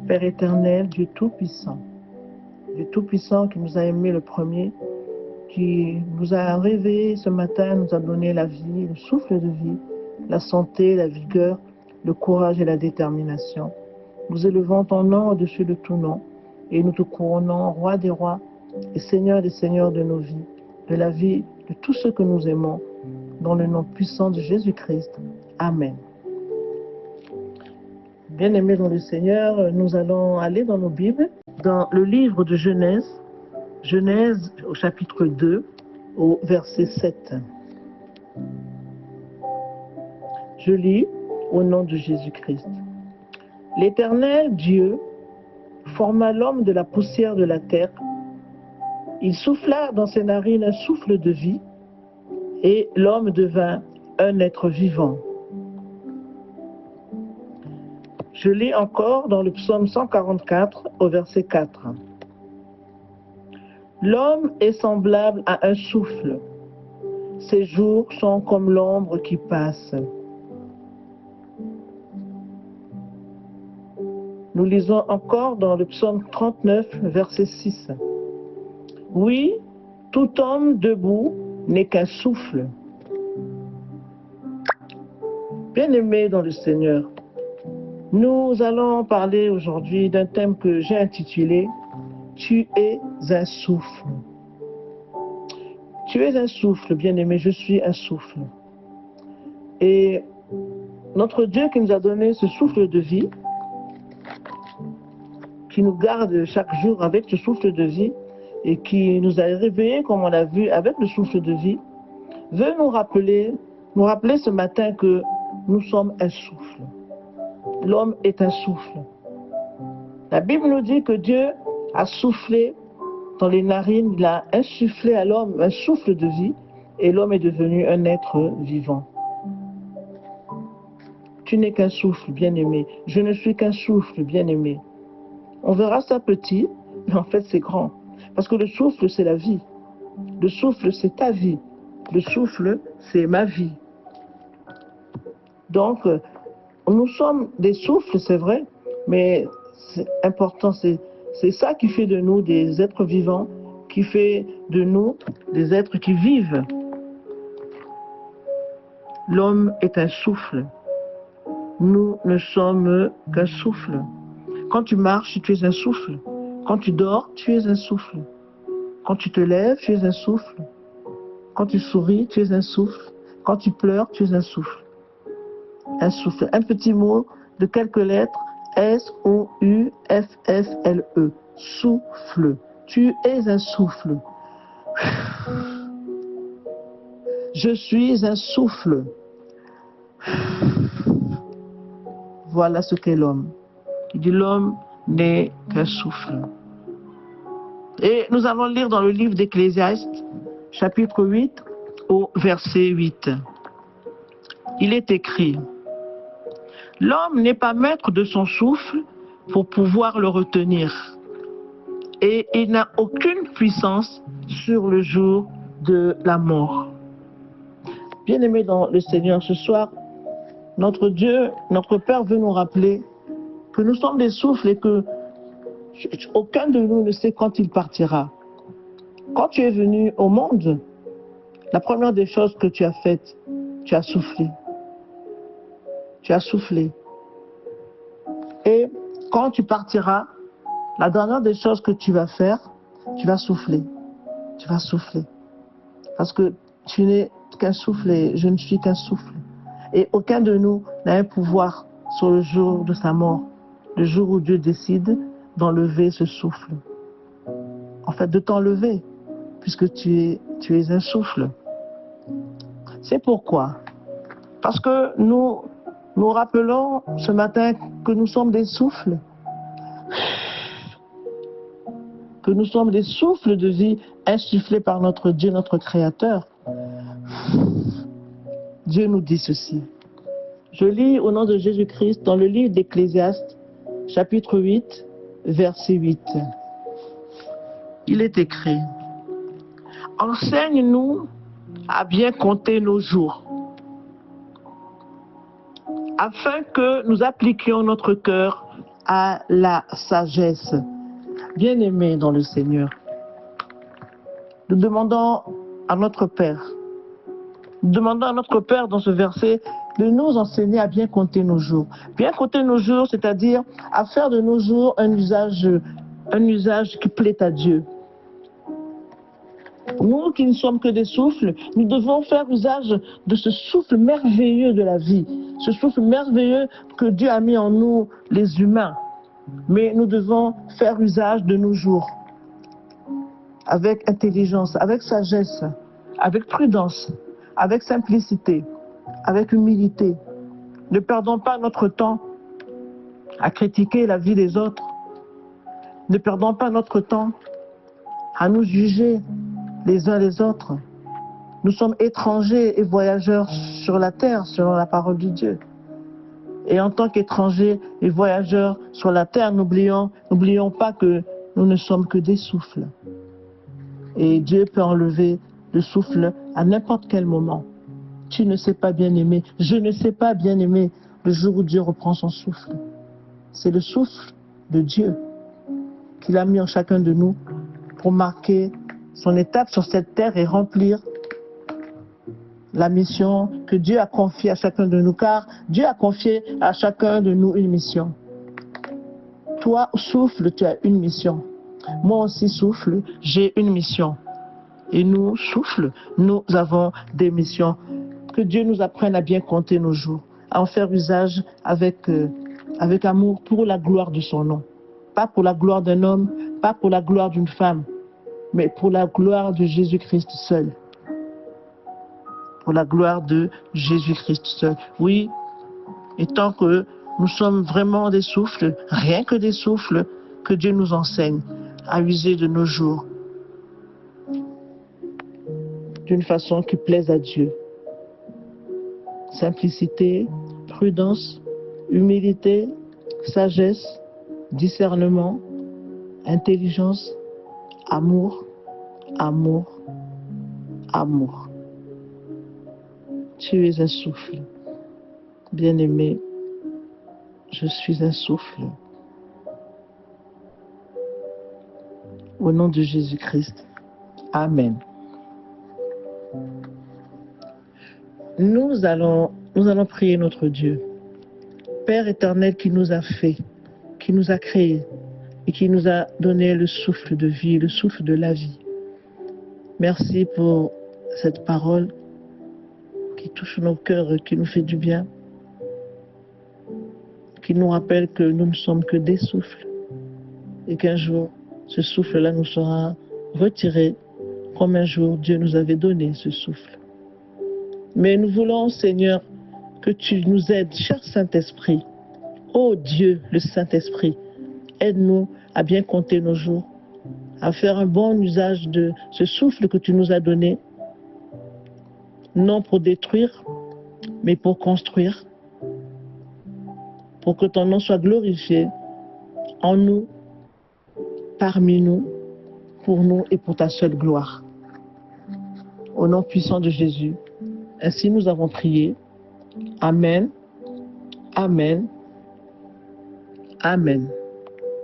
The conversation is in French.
Père éternel, Dieu Tout-Puissant qui nous a aimés le premier, qui nous a réveillés ce matin, nous a donné la vie, le souffle de vie, la santé, la vigueur, le courage et la détermination. Nous élevons ton nom au-dessus de tout nom et nous te couronnons roi des rois et seigneur des seigneurs de nos vies, de la vie de tous ceux que nous aimons, dans le nom puissant de Jésus-Christ. Amen. Bien-aimés dans le Seigneur, nous allons aller dans nos Bibles, dans le livre de Genèse au chapitre 2, au verset 7. Je lis au nom de Jésus-Christ. L'Éternel Dieu forma l'homme de la poussière de la terre. Il souffla dans ses narines un souffle de vie, et l'homme devint un être vivant. Je lis encore dans le psaume 144 au verset 4. L'homme est semblable à un souffle. Ses jours sont comme l'ombre qui passe. Nous lisons encore dans le psaume 39, verset 6. Oui, tout homme debout n'est qu'un souffle. Bien-aimés dans le Seigneur, nous allons parler aujourd'hui d'un thème que j'ai intitulé « Tu es un souffle ». Tu es un souffle, bien-aimé, je suis un souffle. Et notre Dieu qui nous a donné ce souffle de vie, qui nous garde chaque jour avec ce souffle de vie et qui nous a réveillés, comme on l'a vu, avec le souffle de vie, veut nous rappeler ce matin que nous sommes un souffle. L'homme est un souffle. La Bible nous dit que Dieu a soufflé dans les narines, il a insufflé à l'homme un souffle de vie et l'homme est devenu un être vivant. Tu n'es qu'un souffle, bien-aimé. Je ne suis qu'un souffle, bien-aimé. On verra ça petit, mais en fait c'est grand. Parce que le souffle, c'est la vie. Le souffle, c'est ta vie. Le souffle, c'est ma vie. Donc, nous sommes des souffles, c'est vrai, mais c'est important, c'est ça qui fait de nous des êtres vivants, qui fait de nous des êtres qui vivent. L'homme est un souffle. Nous ne sommes qu'un souffle. Quand tu marches, tu es un souffle. Quand tu dors, tu es un souffle. Quand tu te lèves, tu es un souffle. Quand tu souris, tu es un souffle. Quand tu pleures, tu es un souffle. Un souffle. Un petit mot de quelques lettres. S-O-U-F-F-L-E. Souffle. Tu es un souffle. Je suis un souffle. Voilà ce qu'est l'homme. Il dit l'homme n'est qu'un souffle. Et nous allons lire dans le livre d'Ecclésiaste, chapitre 8, au verset 8. Il est écrit: l'homme n'est pas maître de son souffle pour pouvoir le retenir, et il n'a aucune puissance sur le jour de la mort. Bien-aimés dans le Seigneur, ce soir, notre Dieu, notre Père veut nous rappeler que nous sommes des souffles et que aucun de nous ne sait quand il partira. Quand tu es venu au monde, la première des choses que tu as faites, tu as soufflé. Tu as soufflé. Et quand tu partiras, la dernière des choses que tu vas faire, tu vas souffler. Tu vas souffler. Parce que tu n'es qu'un souffle et je ne suis qu'un souffle. Et aucun de nous n'a un pouvoir sur le jour de sa mort, le jour où Dieu décide d'enlever ce souffle. En fait, de t'enlever, puisque tu es un souffle. C'est pourquoi. Parce que nous rappelons ce matin que nous sommes des souffles. Que nous sommes des souffles de vie insufflés par notre Dieu, notre Créateur. Dieu nous dit ceci. Je lis au nom de Jésus-Christ dans le livre d'Ecclésiaste, chapitre 8, verset 8. Il est écrit: enseigne-nous à bien compter nos jours, afin que nous appliquions notre cœur à la sagesse. Bien-aimés dans le Seigneur, nous demandons à notre Père, dans ce verset de nous enseigner à bien compter nos jours. Bien compter nos jours, c'est-à-dire à faire de nos jours un usage qui plaît à Dieu. Nous qui ne sommes que des souffles, nous devons faire usage de ce souffle merveilleux de la vie, ce souffle merveilleux que Dieu a mis en nous, les humains. Mais nous devons faire usage de nos jours avec intelligence, avec sagesse, avec prudence, avec simplicité, avec humilité. Ne perdons pas notre temps à critiquer la vie des autres. Ne perdons pas notre temps à nous juger les uns les autres. Nous sommes étrangers et voyageurs sur la terre, selon la parole de Dieu. Et en tant qu'étrangers et voyageurs sur la terre, n'oublions pas que nous ne sommes que des souffles. Et Dieu peut enlever le souffle à n'importe quel moment. Tu ne sais pas bien aimer, je ne sais pas bien aimer le jour où Dieu reprend son souffle. C'est le souffle de Dieu qu'il a mis en chacun de nous pour marquer son étape sur cette terre et remplir la mission que Dieu a confiée à chacun de nous, car Dieu a confié à chacun de nous une mission. Toi, souffle, tu as une mission. Moi aussi, souffle, j'ai une mission. Et nous, souffle, nous avons des missions. Que Dieu nous apprenne à bien compter nos jours, à en faire usage avec amour pour la gloire de son nom. Pas pour la gloire d'un homme, pas pour la gloire d'une femme, mais pour la gloire de Jésus-Christ seul. Pour la gloire de Jésus-Christ seul. Oui, et tant que nous sommes vraiment des souffles, rien que des souffles, que Dieu nous enseigne à user de nos jours d'une façon qui plaise à Dieu. Simplicité, prudence, humilité, sagesse, discernement, intelligence, amour, amour, amour. Tu es un souffle. Bien-aimé, je suis un souffle. Au nom de Jésus-Christ. Amen. Nous allons prier notre Dieu. Père éternel qui nous a fait, qui nous a créés et qui nous a donné le souffle de vie, le souffle de la vie. Merci pour cette parole qui touche nos cœurs, qui nous fait du bien, qui nous rappelle que nous ne sommes que des souffles et qu'un jour, ce souffle-là nous sera retiré comme un jour Dieu nous avait donné ce souffle. Mais nous voulons, Seigneur, que tu nous aides, cher Saint-Esprit. Ô Dieu, le Saint-Esprit, aide-nous à bien compter nos jours, à faire un bon usage de ce souffle que tu nous as donné, non pour détruire, mais pour construire, pour que ton nom soit glorifié en nous, parmi nous, pour nous et pour ta seule gloire. Au nom puissant de Jésus, ainsi nous avons prié. Amen, Amen, Amen.